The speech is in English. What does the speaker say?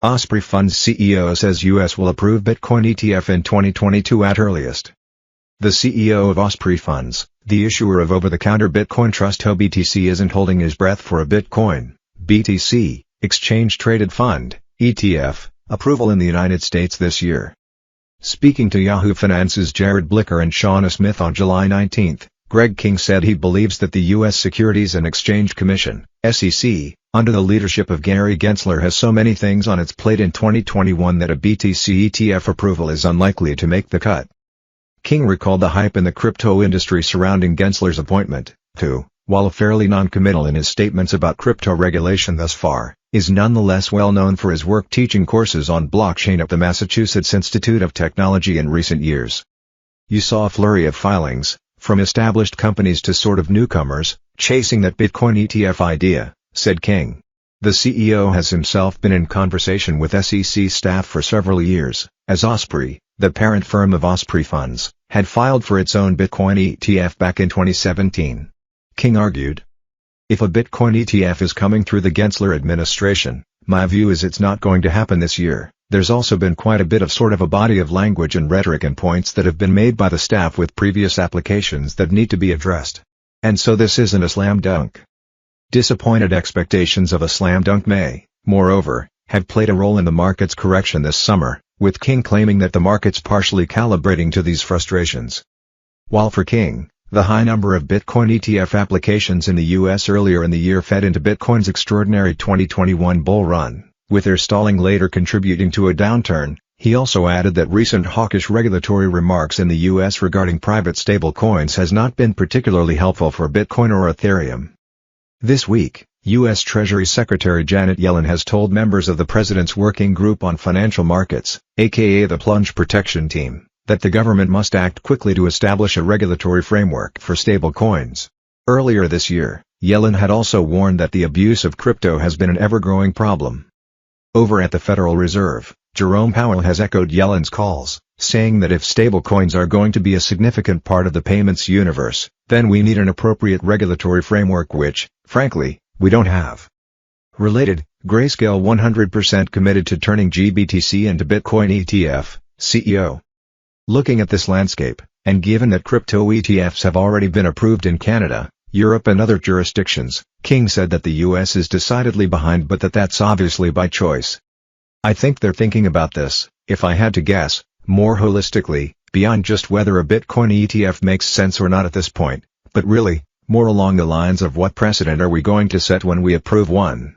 Osprey Funds CEO says US will approve Bitcoin ETF in 2022 at earliest. The CEO of Osprey Funds, the issuer of over-the-counter Bitcoin trust OBTC, isn't holding his breath for a Bitcoin, BTC, exchange-traded fund, ETF, approval in the United States this year. Speaking to Yahoo Finance's Jared Blikre and Seana Smith on July 19, Greg King said he believes that the U.S. Securities and Exchange Commission, SEC, under the leadership of Gary Gensler, has so many things on its plate in 2021 that a BTC ETF approval is unlikely to make the cut. King recalled the hype in the crypto industry surrounding Gensler's appointment, who, while fairly non-committal in his statements about crypto regulation thus far, is nonetheless well known for his work teaching courses on blockchain at the Massachusetts Institute of Technology in recent years. "You saw a flurry of filings, from established companies to sort of newcomers, chasing that Bitcoin ETF idea," said King. The CEO has himself been in conversation with SEC staff for several years, as Osprey, the parent firm of Osprey Funds, had filed for its own Bitcoin ETF back in 2017. King argued, "If a Bitcoin ETF is coming through the Gensler administration, my view is it's not going to happen this year. There's also been quite a bit of sort of a body of language and rhetoric and points that have been made by the staff with previous applications that need to be addressed. And so this isn't a slam dunk." Disappointed expectations of a slam dunk may, moreover, have played a role in the market's correction this summer, with King claiming that the market's partially calibrating to these frustrations. While for King, the high number of Bitcoin ETF applications in the U.S. earlier in the year fed into Bitcoin's extraordinary 2021 bull run, with their stalling later contributing to a downturn, he also added that recent hawkish regulatory remarks in the U.S. regarding private stablecoins has not been particularly helpful for Bitcoin or Ethereum. This week, U.S. Treasury Secretary Janet Yellen has told members of the President's Working Group on Financial Markets, aka the Plunge Protection Team, that the government must act quickly to establish a regulatory framework for stablecoins. Earlier this year, Yellen had also warned that the abuse of crypto has been an ever-growing problem. Over at the Federal Reserve, Jerome Powell has echoed Yellen's calls, saying that if stablecoins are going to be a significant part of the payments universe, then we need an appropriate regulatory framework which, frankly, we don't have. Related, Grayscale 100% committed to turning GBTC into Bitcoin ETF, CEO. Looking at this landscape, and given that crypto ETFs have already been approved in Canada, Europe and other jurisdictions, King said that the US is decidedly behind, but that's obviously by choice. "I think they're thinking about this, if I had to guess, more holistically, beyond just whether a Bitcoin ETF makes sense or not at this point, but really, more along the lines of what precedent are we going to set when we approve one."